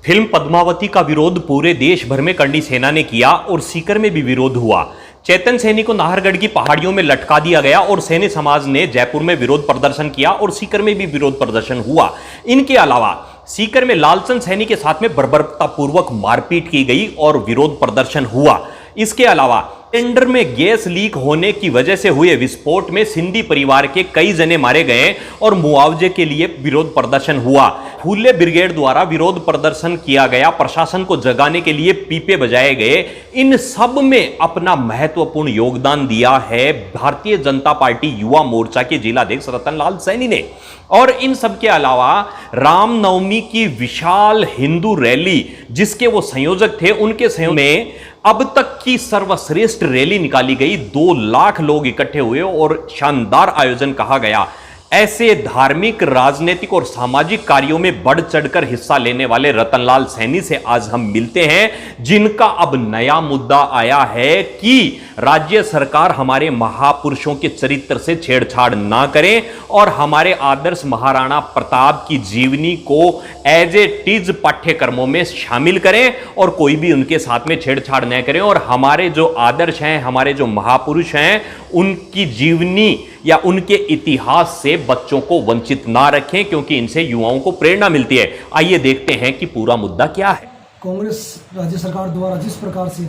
Film Padmavati का विरोध पूरे देश भर में करणी सेना ने किया और सीकर में भी विरोध हुआ। चेतन सैनी को नाहरगढ़ की पहाड़ियों में लटका दिया गया और सैनी समाज ने जयपुर में विरोध प्रदर्शन किया और सीकर में भी विरोध प्रदर्शन हुआ। इनके अलावा सीकर में लालचंद सैनी के साथ में बर्बरतापूर्वक मारपीट की गई और विरोध प्रदर्शन हुआ। इसके अलावा टेंडर में गैस लीक होने की वजह से हुए विस्फोट में सिंधी परिवार के कई जने मारे गए और मुआवजे के लिए विरोध प्रदर्शन हुआ। फूले ब्रिगेड द्वारा विरोध प्रदर्शन किया गया, प्रशासन को जगाने के लिए पीपे बजाए गए। इन सब में अपना महत्वपूर्ण योगदान दिया है भारतीय जनता पार्टी युवा मोर्चा के जिलाध्यक्ष रतनलाल सैनी ने। और इन सब के अलावा रामनवमी की विशाल हिंदू रैली जिसके वो संयोजक थे, उनके सहयोग में अब तक की सर्वश्रेष्ठ रैली निकाली गई। 2 लाख लोग इकट्ठे हुए और शानदार आयोजन कहा गया। ऐसे धार्मिक, राजनीतिक और सामाजिक कार्यों में बढ़ चढ़कर हिस्सा लेने वाले रतनलाल सैनी से आज हम मिलते हैं, जिनका अब नया मुद्दा आया है कि राज्य सरकार हमारे महापुरुषों के चरित्र से छेड़छाड़ ना करे और हमारे आदर्श महाराणा प्रताप की जीवनी को एज ए टीज पाठ्यक्रमों में शामिल करें और कोई भी उनके साथ में छेड़छाड़ न करें और हमारे जो आदर्श हैं, हमारे जो महापुरुष हैं, उनकी जीवनी या उनके इतिहास से बच्चों को वंचित ना रखें, क्योंकि इनसे युवाओं को प्रेरणा मिलती है। आइए देखते हैं कि पूरा मुद्दा क्या है। कांग्रेस राज्य सरकार द्वारा जिस प्रकार से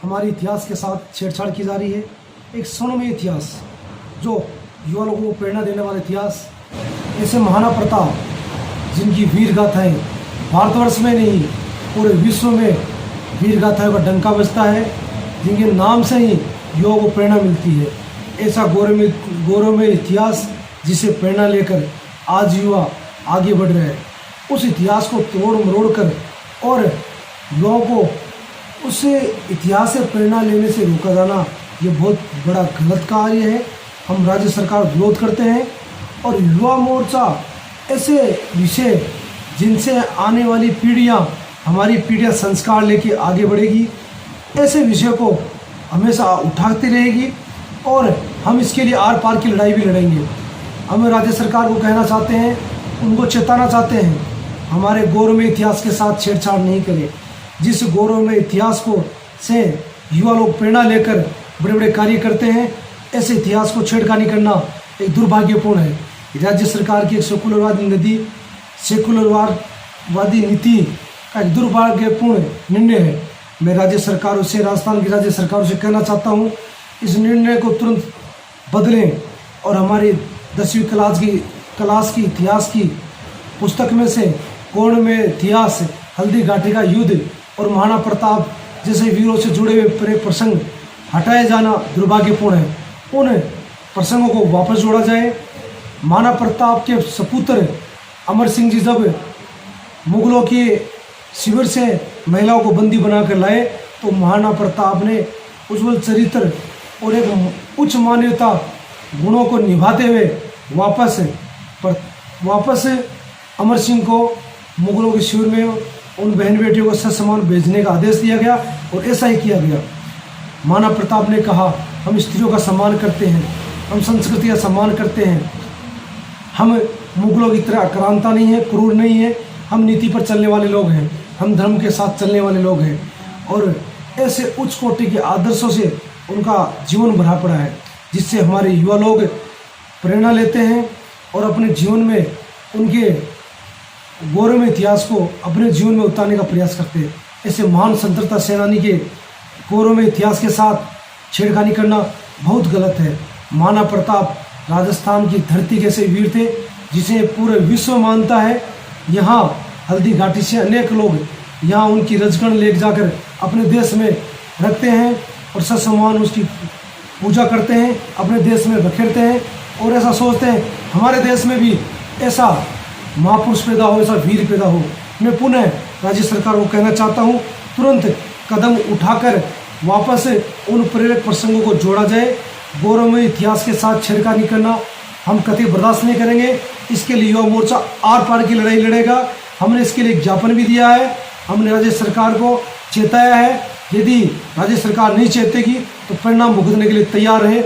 हमारे इतिहास के साथ छेड़छाड़ की जा रही है, एक स्वर्णमय इतिहास, जो युवा लोगों को प्रेरणा देने वाला इतिहास, ऐसे महाराणा प्रताप जिनकी वीर गाथाएं भारतवर्ष में नहीं पूरे विश्व में वीर गाथाओं का डंका बजता है, जिनके नाम से ही युवाओं को प्रेरणा मिलती है। ऐसा गौरवमय इतिहास जिसे प्रेरणा लेकर आज युवा आगे बढ़ रहे हैं, उस इतिहास को तोड़ मरोड़ कर और युवाओं को उस इतिहास से प्रेरणा लेने से रोका जाना, ये बहुत बड़ा गलत कार्य है। हम राज्य सरकार विरोध करते हैं और युवा मोर्चा ऐसे विषय जिनसे आने वाली पीढ़ियां, हमारी पीढ़ियां संस्कार लेके आगे बढ़ेगी, ऐसे विषय को हमेशा उठाती रहेगी और हम इसके लिए आर पार की लड़ाई भी लड़ेंगे। हम राज्य सरकार को कहना चाहते हैं, उनको चेताना चाहते हैं, हमारे गौरवमय इतिहास के साथ छेड़छाड़ नहीं करें। जिस गौरवमय इतिहास को से युवा लोग प्रेरणा लेकर बड़े बड़े कार्य करते हैं, ऐसे इतिहास को छेड़खानी करना एक दुर्भाग्यपूर्ण है। राज्य सरकार की एक सेकुलरवादी नीति का एक दुर्भाग्यपूर्ण निर्णय है। मैं राज्य सरकारों से, राजस्थान की राज्य सरकारों से कहना चाहता हूँ, इस निर्णय को तुरंत बदलें और हमारी 10वीं क्लास की इतिहास की पुस्तक में से गौरवमय इतिहास, हल्दी घाटी का युद्ध और महाराणा प्रताप जैसे वीरों से जुड़े हुए प्रसंग हटाए जाना दुर्भाग्यपूर्ण है। उन प्रसंगों को वापस जोड़ा जाए। महाराणा प्रताप के सपुत्र अमर सिंह जी जब मुगलों के शिविर से महिलाओं को बंदी बनाकर लाए, तो महाराणा प्रताप ने उज्ज्वल चरित्र और एक उच्च मानवता गुणों को निभाते हुए वापस अमर सिंह को मुगलों के शिविर में उन बहन बेटियों को ससम्मान भेजने का आदेश दिया गया और ऐसा ही किया गया। महाराणा प्रताप ने कहा, हम स्त्रियों का सम्मान करते हैं, हम संस्कृति का सम्मान करते हैं, हम मुगलों की तरह आक्रांता नहीं है, क्रूर नहीं है, हम नीति पर चलने वाले लोग हैं, हम धर्म के साथ चलने वाले लोग हैं। और ऐसे उच्च कोटि के आदर्शों से उनका जीवन भरा पड़ा है, जिससे हमारे युवा लोग प्रेरणा लेते हैं और अपने जीवन में उनके गौरवमय इतिहास को अपने जीवन में उतारने का प्रयास करते हैं। ऐसे महान स्वतंत्रता सेनानी के गौरवमय इतिहास के साथ छेड़खानी करना बहुत गलत है। महाराणा प्रताप राजस्थान की धरती के ऐसे वीर थे जिसे पूरे विश्व मानता है। यहाँ हल्दी घाटी से अनेक लोग यहाँ उनकी रजगण ले जाकर अपने देश में रखते हैं और ससम्मान उसकी पूजा करते हैं, अपने देश में बखेरते हैं और ऐसा सोचते हैं हमारे देश में भी ऐसा महापुरुष पैदा हो, ऐसा वीर पैदा हो। मैं पुनः राज्य सरकार को कहना चाहता हूँ, तुरंत कदम उठाकर वापस उन प्रेरक प्रसंगों को जोड़ा जाए। गौरवमय इतिहास के साथ छेड़खानी करना हम कतई बर्दाश्त नहीं करेंगे। इसके लिए युवा मोर्चा आर पार की लड़ाई लड़ेगा। हमने इसके लिए एक ज्ञापन भी दिया है, हमने राज्य सरकार को चेताया है। यदि राज्य सरकार नहीं चेतेगी तो परिणाम भुगतने के लिए तैयार है।